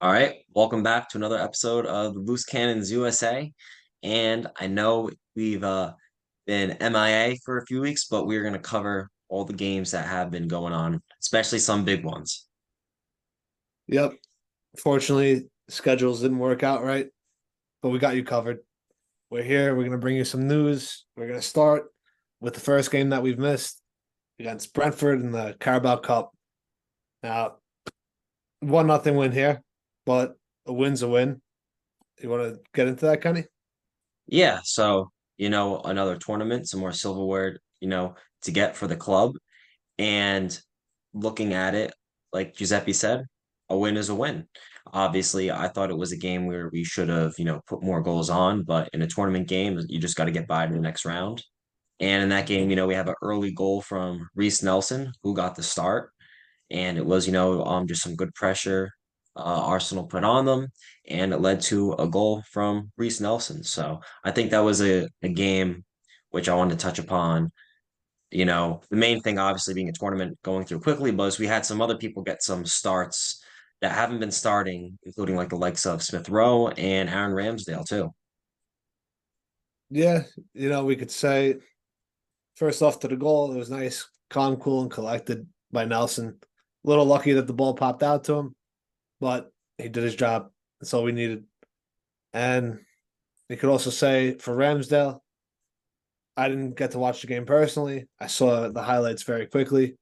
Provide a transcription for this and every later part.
All right, welcome back to another episode of the Loose Cannons USA. And I know we've been MIA for a few weeks, but we're going to cover all the games that have been going on, especially some big ones. Yep. Fortunately, schedules didn't work out right, but we got you covered. We're here. We're going to bring you some news. We're going to start with the first game that we've missed against Brentford in the Carabao Cup. Now, 1-0 win here, but a win's a win. You want to get into that, Kenny? Yeah, so, another tournament, some more silverware, to get for the club. And looking at it, like Giuseppe said, a win is a win. Obviously, I thought it was a game where we should have, put more goals on, but in a tournament game, you just got to get by to the next round. And in that game, we have an early goal from Reece Nelson, who got the start. And it was, just some good pressure Arsenal put on them, and it led to a goal from Reece Nelson. So I think that was a game which I wanted to touch upon. The main thing, obviously, being a tournament going through quickly, was we had some other people get some starts that haven't been starting, including like the likes of Smith Rowe and Aaron Ramsdale, too. Yeah, we could say first off to the goal, it was nice, calm, cool, and collected by Nelson. A little lucky that the ball popped out to him, but he did his job. That's all we needed. And you could also say for Ramsdale, I didn't get to watch the game personally. I saw the highlights very quickly.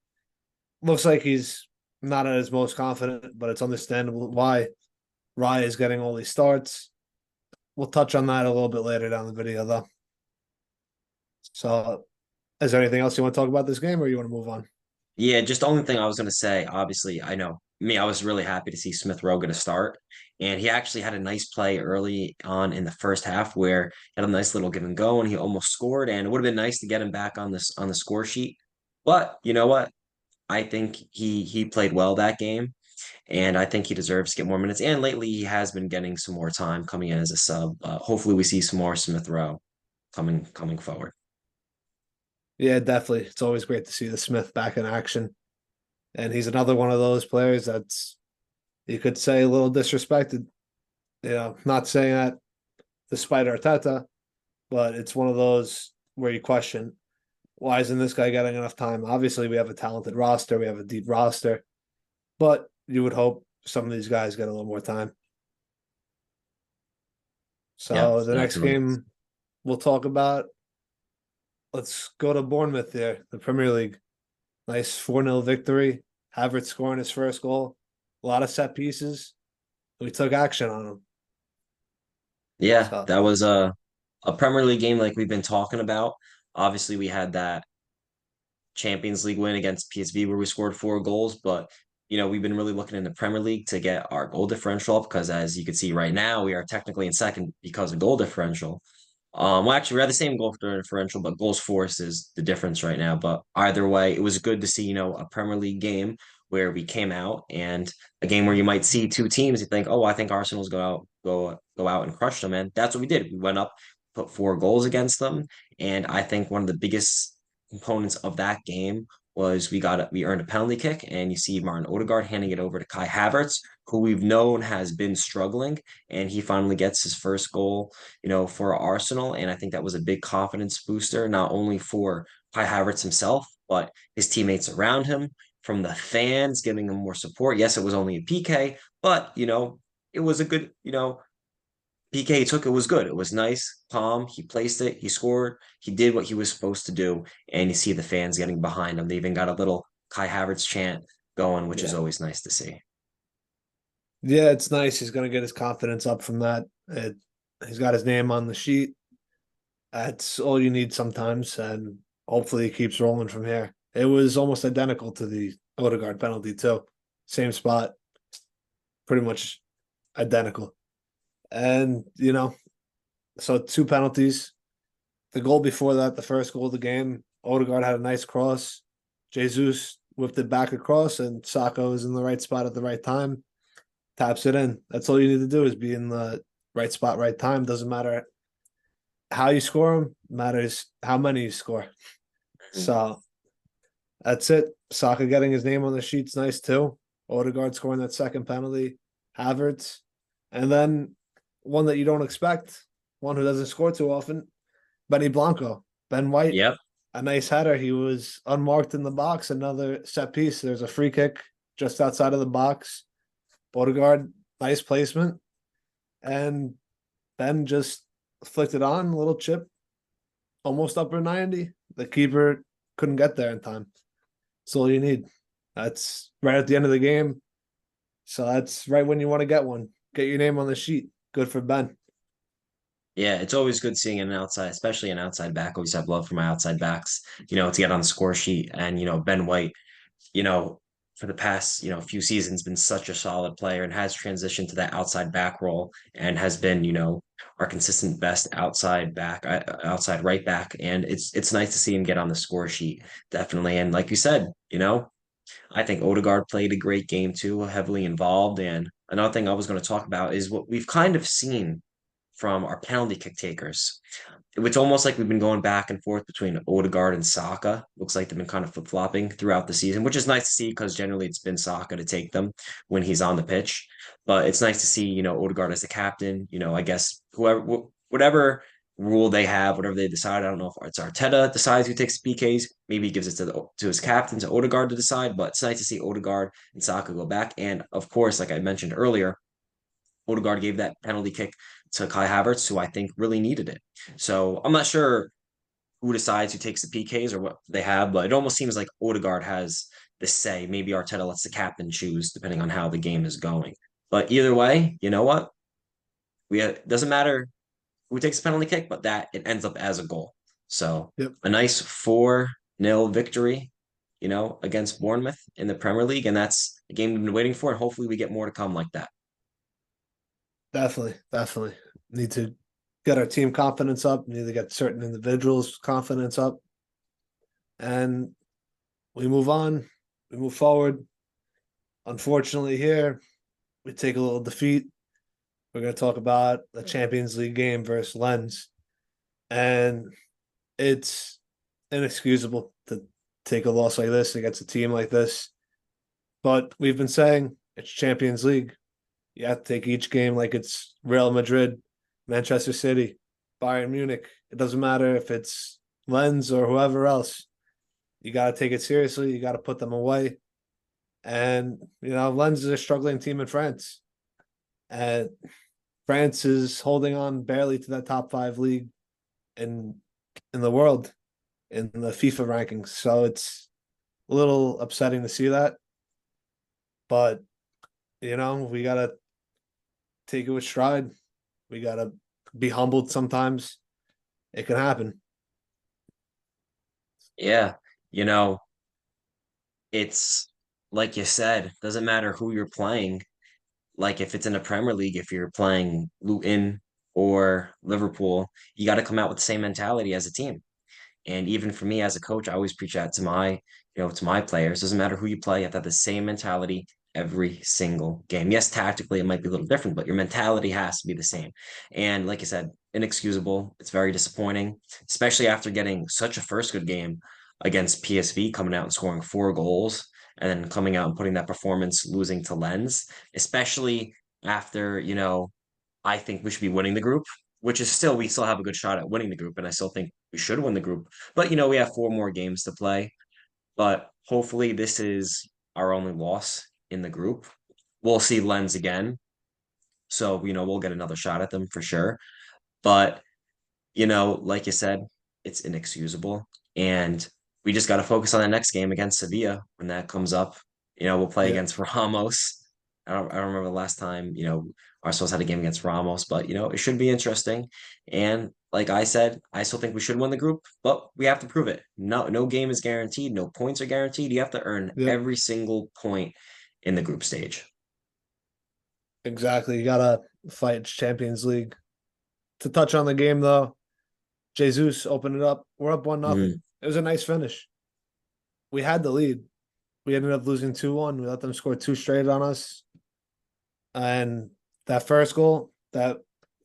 Looks like he's not at his most confident, but it's understandable why Rye is getting all these starts. We'll touch on that a little bit later down the video, though. So, is there anything else you want to talk about this game, or you want to move on? Yeah, just the only thing I was going to say, obviously, I know me, I was really happy to see Smith Rowe get a start. And he actually had a nice play early on in the first half where he had a nice little give and go and he almost scored. And it would have been nice to get him back on the score sheet. But you know what? I think he played well that game, and I think he deserves to get more minutes. And lately, he has been getting some more time coming in as a sub. Hopefully, we see some more Smith Rowe coming forward. Yeah, definitely. It's always great to see the Smith back in action. And he's another one of those players that's, you could say, a little disrespected. Not saying that despite Arteta, but it's one of those where you question, why isn't this guy getting enough time? Obviously, we have a talented roster, we have a deep roster, but you would hope some of these guys get a little more time. Yeah, So the next definitely. game we'll talk about, let's go to Bournemouth there, the Premier League. Nice 4-0 victory. Havertz scoring his first goal. A lot of set pieces. We took action on them. Yeah, So that was a Premier League game like we've been talking about. Obviously, we had that Champions League win against PSV where we scored 4 goals, but we've been really looking in the Premier League to get our goal differential up because as you can see right now, we are technically in second because of goal differential. Well, actually, we have the same goal differential, but goals forced is the difference right now. But either way, it was good to see, a Premier League game where we came out and a game where you might see two teams, you think, oh, I think Arsenal's go out and crush them, and that's what we did. We went up, put 4 goals against them, and I think one of the biggest components of that game was we earned a penalty kick, and you see Martin Odegaard handing it over to Kai Havertz, who we've known has been struggling, and he finally gets his first goal for Arsenal. And I think that was a big confidence booster, not only for Kai Havertz himself, but his teammates around him, from the fans giving him more support. Yes, it was only a PK, but it was a good, PK he took. It was good. It was nice, calm. He placed it. He scored. He did what he was supposed to do. And you see the fans getting behind him. They even got a little Kai Havertz chant going, which is yeah, always nice to see. yeah, it's nice. He's going to get his confidence up from that. He's got his name on the sheet. That's all you need sometimes, and hopefully he keeps rolling from here. It was almost identical to the Odegaard penalty too, same spot, pretty much identical. And so 2 penalties. The goal before that, the first goal of the game, Odegaard had a nice cross. Jesus whipped it back across, and Saka was in the right spot at the right time. Taps it in. That's all you need to do is be in the right spot, right time. Doesn't matter how you score them, matters how many you score. So that's it. Saka getting his name on the sheet's nice too. Odegaard scoring that second penalty. Havertz, and then one that you don't expect, one who doesn't score too often, Benny Blanco, Ben White, Yep. a nice header. He was unmarked in the box. Another set piece. There's a free kick just outside of the box. Odegaard, nice placement, and Ben just flicked it on, a little chip, almost upper 90. The keeper couldn't get there in time. That's all you need. That's right at the end of the game. So that's right when you want to get one. Get your name on the sheet. Good for Ben. Yeah, it's always good seeing an outside, especially an outside back. Always have love for my outside backs, to get on the score sheet. And, Ben White, you know, for the past, few seasons been such a solid player and has transitioned to that outside back role and has been, our consistent best outside back, outside right back. And it's nice to see him get on the score sheet, definitely. And like you said, I think Odegaard played a great game too, heavily involved. And another thing I was going to talk about is what we've kind of seen from our penalty kick takers. It's almost like we've been going back and forth between Odegaard and Saka. Looks like they've been kind of flip-flopping throughout the season, which is nice to see because generally it's been Saka to take them when he's on the pitch. But it's nice to see, Odegaard as the captain. I guess whatever rule they have, whatever they decide. I don't know if it's Arteta decides who takes the PKs. Maybe he gives it to his captain, to Odegaard to decide. But it's nice to see Odegaard and Saka go back. And of course, like I mentioned earlier, Odegaard gave that penalty kick to Kai Havertz, who I think really needed it. So I'm not sure who decides who takes the PKs or what they have, but it almost seems like Odegaard has the say. Maybe Arteta lets the captain choose depending on how the game is going. But either way, you know what? It doesn't matter who takes the penalty kick, but that it ends up as a goal. So Yep, a nice 4-0 victory, against Bournemouth in the Premier League. And that's a game we've been waiting for. And hopefully we get more to come like that. definitely, definitely. Need to get our team confidence up. Need to get certain individuals' confidence up, and we move on. We move forward. Unfortunately, here we take a little defeat. We're going to talk about the Champions League game versus Lens, and it's inexcusable to take a loss like this against a team like this. But we've been saying it's Champions League. You have to take each game like it's Real Madrid, Manchester City, Bayern Munich. It doesn't matter if it's Lens or whoever else. You got to take it seriously. You got to put them away. And, Lens is a struggling team in France. And France is holding on barely to that top 5 league in the world in the FIFA rankings. So it's a little upsetting to see that. But, we got to take it with stride. We got to be humbled sometimes. It can happen. Yeah. You know, it's like you said, doesn't matter who you're playing. Like if it's in the Premier League, if you're playing Luton or Liverpool, you got to come out with the same mentality as a team. And even for me as a coach, I always preach that to my players. Doesn't matter who you play, you have to have the same mentality every single game. Yes, tactically it might be a little different, but your mentality has to be the same. And like I said, inexcusable. It's very disappointing, especially after getting such a first good game against PSV, coming out and scoring 4 goals, and then coming out and putting that performance, losing to Lens, especially after, I think we should be winning the group, which is still, we still have a good shot at winning the group. And I still think we should win the group. But, we have 4 more games to play. But hopefully, this is our only loss in the group. We'll see Lens again. So, we'll get another shot at them for sure. But, like you said, it's inexcusable. And we just got to focus on the next game against Sevilla when that comes up. We'll play Yeah, against Ramos. I don't remember the last time, Arsenal's had a game against Ramos, but it should be interesting. And like I said, I still think we should win the group, but we have to prove it. No game is guaranteed, no points are guaranteed. You have to earn yep, every single point in the group stage. exactly. You gotta fight Champions League. To touch on the game though, Jesus opened it up. We're up 1-0. Mhm. It was a nice finish. We had the lead. We ended up losing 2-1. We let them score 2 straight on us. And that first goal that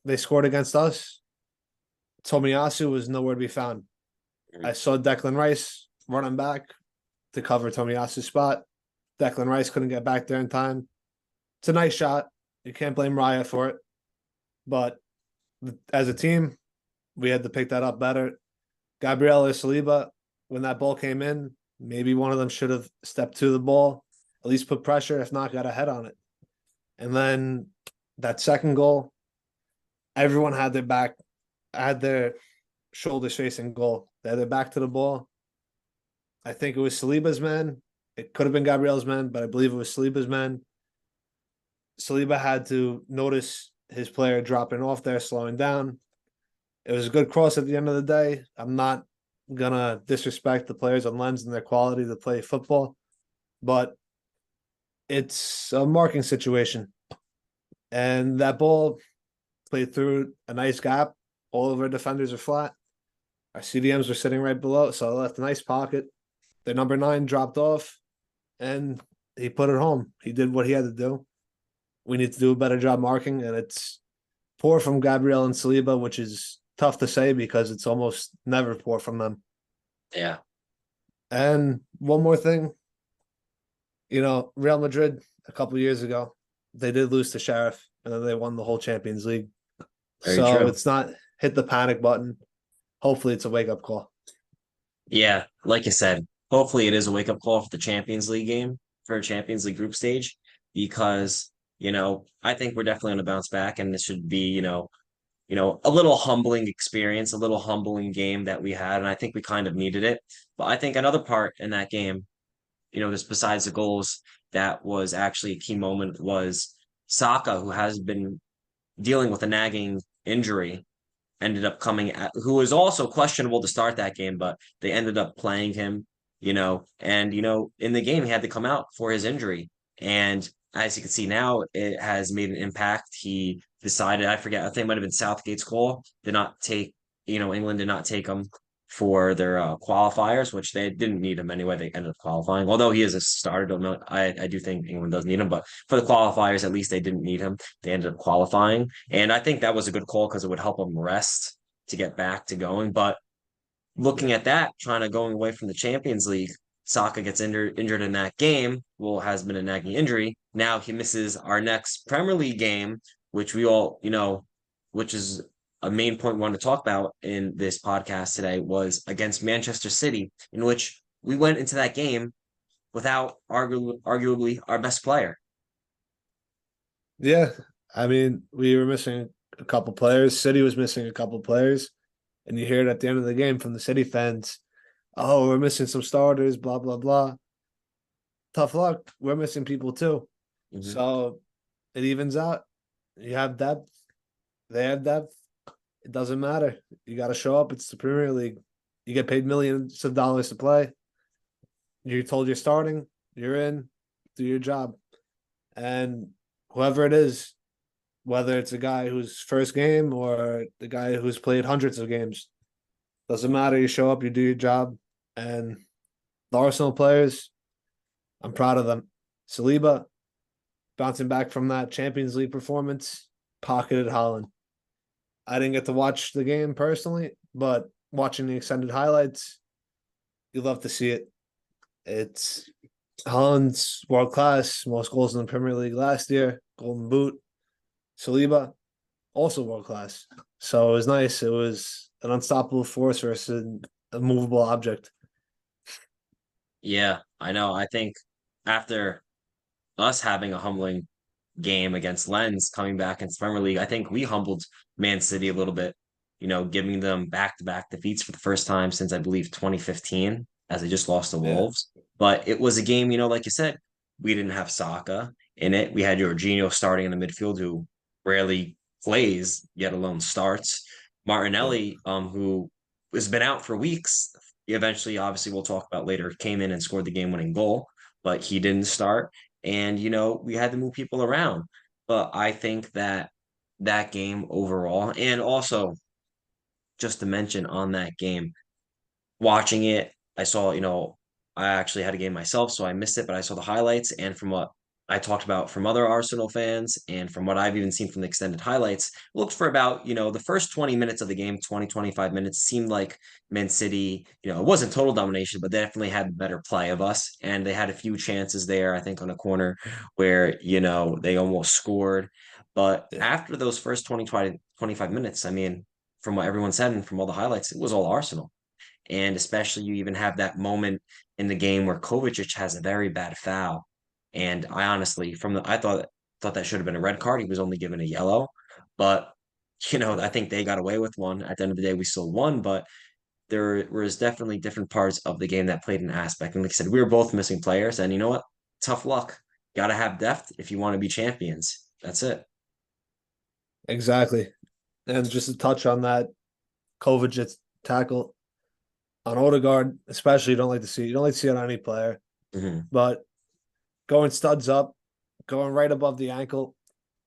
they scored against us, Tomiyasu was nowhere to be found. I saw Declan Rice running back to cover Tomiyasu's spot. Declan Rice couldn't get back there in time. It's a nice shot. You can't blame Raya for it. But as a team, we had to pick that up better. Gabriel or Saliba, when that ball came in, maybe one of them should have stepped to the ball, at least put pressure, if not got a head on it. And then that second goal, everyone had their back, had their shoulders facing goal. They had their back to the ball. I think it was Saliba's man. It could have been Gabriel's man, but I believe it was Saliba's man. Saliba had to notice his player dropping off there, slowing down. It was a good cross at the end of the day. I'm not gonna disrespect the players on Lens and their quality to play football, but it's a marking situation. And that ball played through a nice gap. All of our defenders are flat. Our CDMs were sitting right below, so I left a nice pocket. The number 9 dropped off, and he put it home. He did what he had to do. We need to do a better job marking, and it's poor from Gabriel and Saliba, which is tough to say because it's almost never poor from them. Yeah. And one more thing, Real Madrid a couple years ago, they did lose to Sheriff, and then they won the whole Champions League. Very So true. it's not hit the panic button. Hopefully, it's a wake up call. Yeah, like you said, hopefully it is a wake up call for the Champions League game for Champions League group stage because, I think we're definitely going to bounce back and this should be, a little humbling experience, a little humbling game that we had. And I think we kind of needed it. But I think another part in that game, just besides the goals, that was actually a key moment was Saka, who has been dealing with a nagging injury ended up coming at who was also questionable to start that game, but they ended up playing him, and in the game he had to come out for his injury. And as you can see now, it has made an impact. He decided, I forget, I think it might have been Southgate's call, did not take, England did not take him for their qualifiers, which they didn't need him anyway. They ended up qualifying, although he is a starter. I do think England does need him, but for the qualifiers, at least they didn't need him. They ended up qualifying, and I think that was a good call because it would help him rest to get back to going. But looking Yeah. at that, trying to going away from the Champions League, Saka gets injured in that game. Well, has been a nagging injury. Now he misses our next Premier League game, which we all, which is a main point we want to talk about in this podcast today was against Manchester City, in which we went into that game without arguably our best player. Yeah. I mean, we were missing a couple players. City was missing a couple players. And you hear it at the end of the game from the City fans. Oh, we're missing some starters, blah, blah, blah. Tough luck. We're missing people too. Mm-hmm. So it evens out. You have depth. They have depth. It doesn't matter. You got to show up. It's the Premier League. You get paid millions of dollars to play. You're told you're starting. You're in. Do your job. And whoever it is, whether it's a guy whose first game or the guy who's played hundreds of games, doesn't matter. You show up. You do your job. And the Arsenal players, I'm proud of them. Saliba bouncing back from that Champions League performance, pocketed Holland. I didn't get to watch the game personally, but watching the extended highlights, you love to see it. It's Holland's world class, most goals in the Premier League last year, Golden Boot. Saliba, also world class. So it was nice. It was an unstoppable force versus a movable object. Yeah, I know. I think after us having a humbling game against Lens coming back into Premier League, I think we humbled Man City a little bit, giving them back-to-back defeats for the first time since I believe 2015, as they just lost to Yeah. Wolves. But it was a game, like you said, we didn't have Saka in it. We had Jorginho starting in the midfield, who rarely plays, yet alone starts. Yeah. Martinelli, who has been out for weeks, eventually, obviously, we'll talk about later, came in and scored the game-winning goal, but he didn't start. And, we had to move people around. But I think that that game overall, and also just to mention on that game, watching it, I saw, I actually had a game myself, so I missed it, but I saw the highlights. And from what I talked about from other Arsenal fans and from what I've even seen from the extended highlights, looked for about, the first 20 minutes of the game, 20, 25 minutes, seemed like Man City, it wasn't total domination, but they definitely had better play of us. And they had a few chances there, I think, on a corner where, they almost scored. But Yeah, after those first 25 minutes, I mean, from what everyone said and from all the highlights, it was all Arsenal. And especially you even have that moment in the game where Kovacic has a very bad foul. And I honestly, I thought that should have been a red card. He was only given a yellow. But, I think they got away with one. At the end of the day, we still won, but there was definitely different parts of the game that played an aspect. And like I said, we were both missing players. And you know what? Tough luck. Gotta have depth if you want to be champions. That's it. exactly. And just to touch on that, Kovacic tackle on Odegaard, especially you don't like to see it on any player, Hmm. but going studs up, going right above the ankle,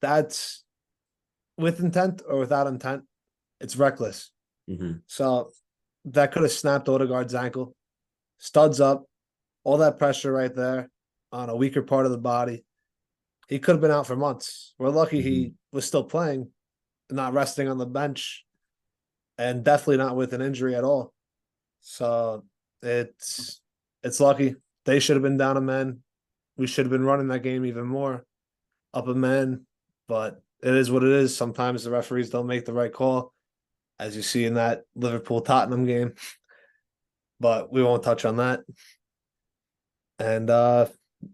that's with intent or without intent, it's reckless. Hmm. So that could have snapped Odegaard's ankle. Studs up, all that pressure right there on a weaker part of the body. He could have been out for months. We're lucky Hmm. he was still playing, not resting on the bench, and definitely not with an injury at all. So it's it's lucky. They should have been down a man. We should have been running that game even more up a man, but it is what it is. Sometimes the referees don't make the right call, as you see in that Liverpool Tottenham game. But we won't touch on that. And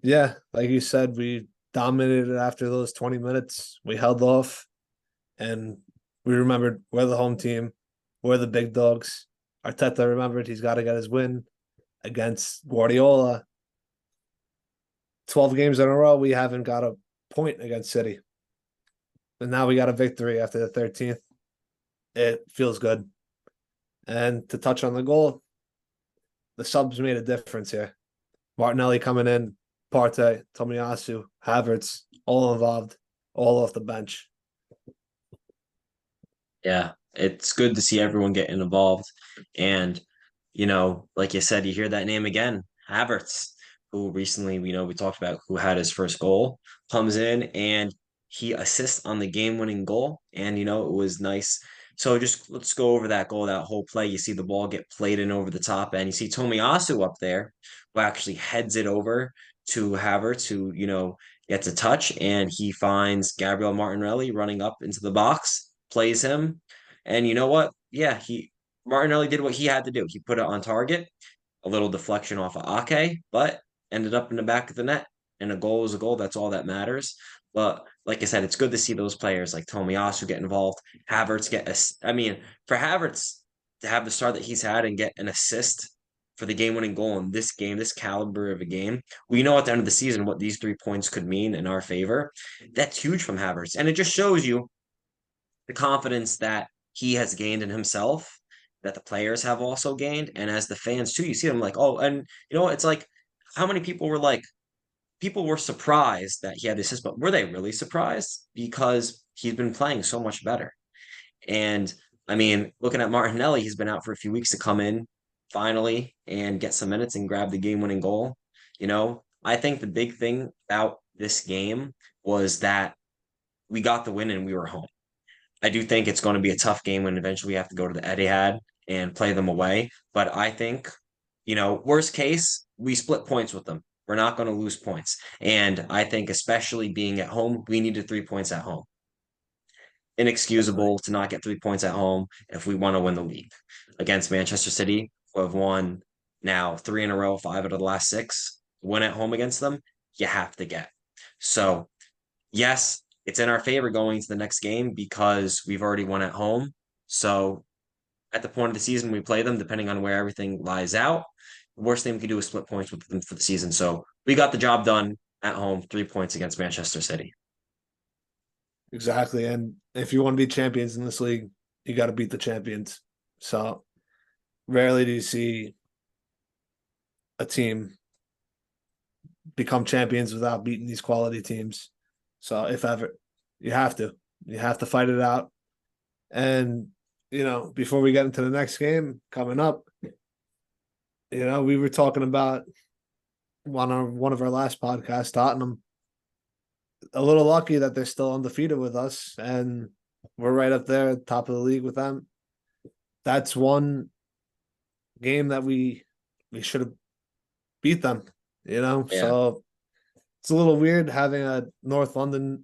yeah, like you said, we dominated after those 20 minutes. We held off and we remembered we're the home team. We're the big dogs. Arteta remembered he's got to get his win against Guardiola. 12 games in a row, we haven't got a point against City. And now we got a victory after the 13th. It feels good. And to touch on the goal, the subs made a difference here. Martinelli coming in, Partey, Tomiyasu, Havertz, all involved, all off the bench. Yeah, it's good to see everyone getting involved. And, like you said, you hear that name again, Havertz, who recently, we talked about who had his first goal, comes in and he assists on the game-winning goal. And, it was nice. So just let's go over that goal, that whole play. You see the ball get played in over the top, and you see Tomiyasu up there who actually heads it over to Havertz, who, gets a touch, and he finds Gabriel Martinelli running up into the box, plays him. And you know what? Yeah, Martinelli did what he had to do. He put it on target, a little deflection off of Ake, but ended up in the back of the net. And a goal is a goal. That's all that matters. But like I said, it's good to see those players like Tomiyasu get involved. Havertz get I mean, for Havertz to have the start that he's had and get an assist for the game-winning goal in this game, this caliber of a game, we know at the end of the season what these 3 points could mean in our favor. That's huge from Havertz, and it just shows you the confidence that he has gained in himself, that the players have also gained, and as the fans too, you see them like, oh, and it's like how many people were surprised that he had this assist, but were they really surprised? Because he's been playing so much better. And I mean, looking at Martinelli, he's been out for a few weeks to come in finally and get some minutes and grab the game-winning goal. I think the big thing about this game was that we got the win and we were home. I do think it's going to be a tough game when eventually we have to go to the Etihad and play them away. But I think, worst case, we split points with them. We're not going to lose points. And I think, especially being at home, we needed 3 points at home. Definitely. Inexcusable to not get 3 points at home if we want to win the league against Manchester City, who have won now three in a row, five out of the last six. Win at home against them, you have to get. So yes, it's in our favor going to the next game because we've already won at home. So at the point of the season we play them, depending on where everything lies out, the worst thing we can do is split points with them for the season. So we got the job done at home, 3 points against Manchester City. Exactly. And if you want to be champions in this league, you got to beat the champions. So rarely do you see a team become champions without beating these quality teams. So if ever, you have to. You have to fight it out. And, before we get into the next game coming up, we were talking about one of our last podcasts, Tottenham. A little lucky that they're still undefeated with us, and we're right up there, top of the league with them. That's one game that we should have beat them. Yeah. So it's a little weird having a North London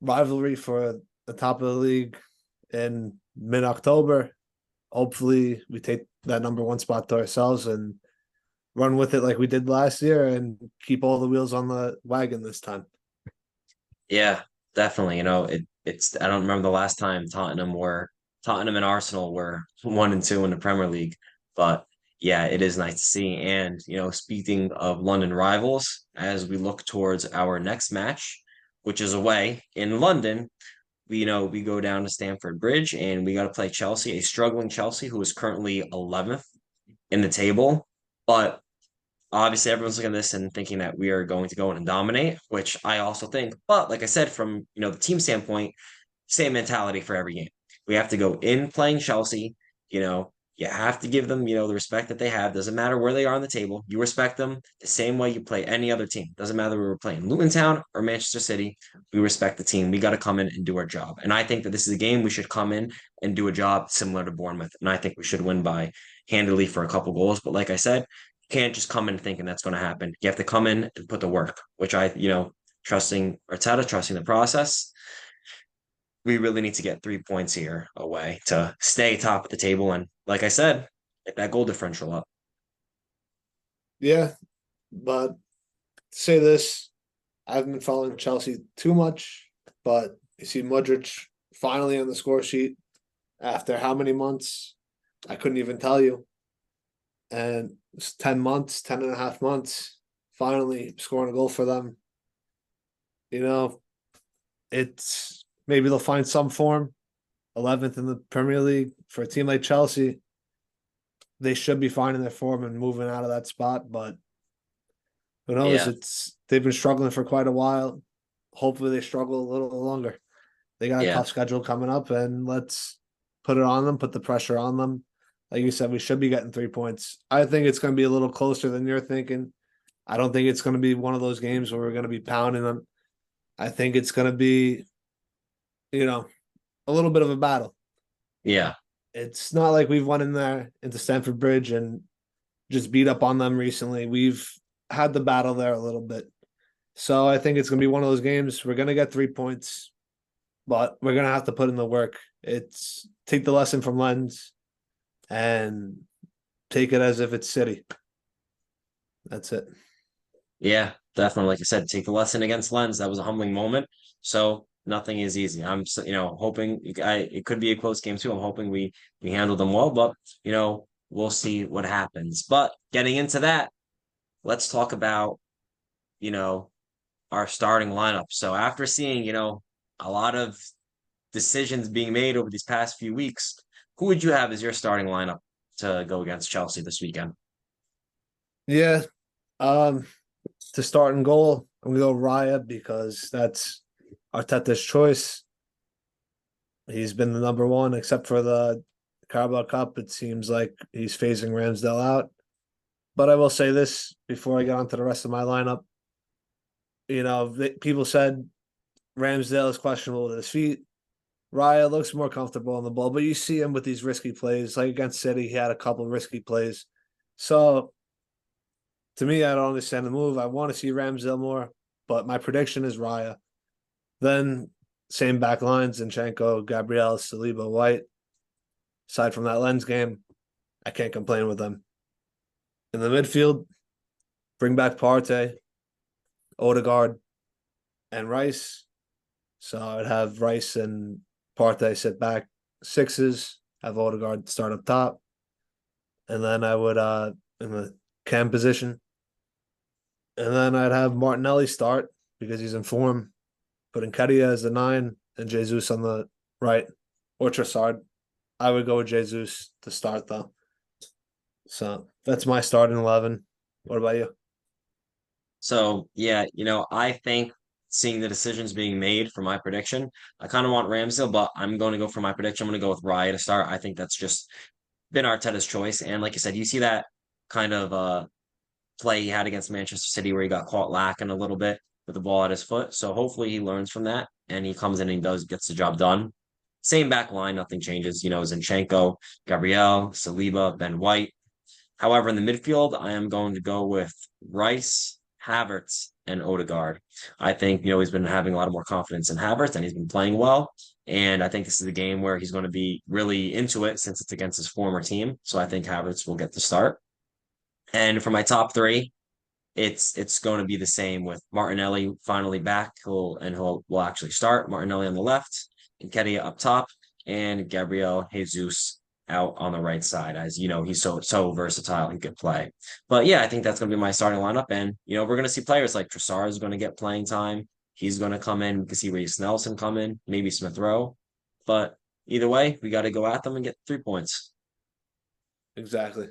rivalry for the top of the league in mid-October. Hopefully, we take that number one spot to ourselves and run with it like we did last year and keep all the wheels on the wagon this time. Yeah, definitely. It's I don't remember the last time Tottenham and Arsenal were 1-2 in the Premier League, but yeah, it is nice to see. And speaking of London rivals, as we look towards our next match, which is away in London, we go down to Stamford Bridge and we got to play Chelsea, a struggling Chelsea who is currently 11th in the table, but obviously everyone's looking at this and thinking that we are going to go in and dominate, which I also think. But like I said, from the team standpoint, same mentality for every game. We have to go in playing Chelsea. You have to give them, the respect that they have. Doesn't matter where they are on the table. You respect them the same way you play any other team. Doesn't matter we were playing Luton Town or Manchester City. We respect the team. We got to come in and do our job. And I think that this is a game we should come in and do a job similar to Bournemouth. And I think we should win by handily for a couple goals. But like I said, you can't just come in thinking that's going to happen. You have to come in and put the work, which trusting Arteta, trusting the process, we really need to get 3 points here away to stay top of the table. And like I said, get that goal differential up. Yeah, but to say this, I haven't been following Chelsea too much, but you see Modric finally on the score sheet after how many months? I couldn't even tell you. And it's 10 months, 10 and a half months, finally scoring a goal for them. You know, it's maybe they'll find some form. 11th in the Premier League for a team like Chelsea. They should be finding their form and moving out of that spot, but who knows? Yeah. It's they've been struggling for quite a while. Hopefully they struggle a little longer. They got a Yeah. tough schedule coming up, and let's put it on them, put the pressure on them. Like you said, we should be getting 3 points. I think it's going to be a little closer than you're thinking. I don't think it's going to be one of those games where we're going to be pounding them. I think it's going to be, you know, a little bit of a battle. Yeah. It's not like we've won in there into Stamford Bridge and just beat up on them recently. We've had the battle there a little bit. So I think it's going to be one of those games. We're going to get 3 points, but we're going to have to put in the work. It's take the lesson from Lens and take it as if it's City. That's it. Yeah. Definitely. Like I said, take the lesson against Lens. That was a humbling moment. So nothing is easy. I'm, hoping it could be a close game too. I'm hoping we handle them well, but we'll see what happens. But getting into that, let's talk about, you know, our starting lineup. So after seeing, a lot of decisions being made over these past few weeks, who would you have as your starting lineup to go against Chelsea this weekend? Yeah. Um, to start in goal, I'm gonna go Raya because that's Arteta's choice. He's been the number one, except for the Carabao Cup. It seems like he's phasing Ramsdale out. But I will say this before I get on to the rest of my lineup. People said Ramsdale is questionable with his feet. Raya looks more comfortable on the ball, but you see him with these risky plays. Like against City, he had a couple risky plays. So to me, I don't understand the move. I want to see Ramsdale more, but my prediction is Raya. Then same back lines, Zinchenko, Gabriel, Saliba, White. Aside from that Lens game, I can't complain with them. In the midfield, bring back Partey, Odegaard, and Rice. So I'd have Rice and Partey sit back sixes, have Odegaard start up top. And then I would in the cam position. And then I'd have Martinelli start because he's in form, putting Kedia as the nine and Jesus on the right, or Trossard. I would go with Jesus to start though. So that's my starting 11. What about you? So yeah, I think seeing the decisions being made for my prediction, I kind of want Ramsdale, but I'm going to go for my prediction. I'm going to go with Raya to start. I think that's just been Arteta's choice. And like you said, you see that kind of play he had against Manchester City where he got caught lacking a little bit with the ball at his foot. So hopefully he learns from that and he comes in and gets the job done. Same back line, nothing changes. Zinchenko, Gabriel, Saliba, Ben White. However, in the midfield, I am going to go with Rice, Havertz and Odegaard. I think, he's been having a lot of more confidence in Havertz and he's been playing well. And I think this is a game where he's going to be really into it since it's against his former team. So I think Havertz will get the start. And for my top three, it's going to be the same with Martinelli finally back. He'll will actually start. Martinelli on the left, Nketiah up top, and Gabriel Jesus out on the right side. As you know, he's so versatile. He could play. But yeah, I think that's going to be my starting lineup. And we're going to see players like Trossard is going to get playing time. He's going to come in. We can see Reece Nelson come in, maybe Smith Rowe. But either way, we got to go at them and get 3 points. Exactly.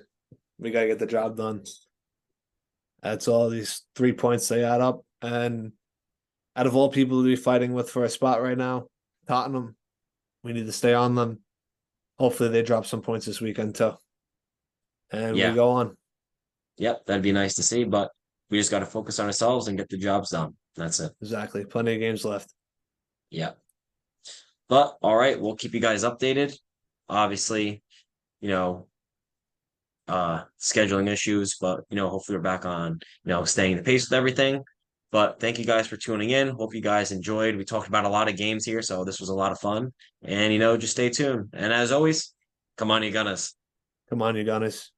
We gotta get the job done. That's all these 3 points they add up. And out of all people to be fighting with for a spot right now, Tottenham, we need to stay on them. Hopefully they drop some points this weekend too. And we Yeah. go on. Yep, that'd be nice to see, but we just got to focus on ourselves and get the jobs done. That's it. Exactly. Plenty of games left. Yeah. But all right, we'll keep you guys updated. Obviously, you know, scheduling issues, but hopefully we're back on, staying the pace with everything. But thank you guys for tuning in. Hope you guys enjoyed. We talked about a lot of games here, so this was a lot of fun. And just stay tuned. And as always, come on, you Gunners. Come on, you Gunners.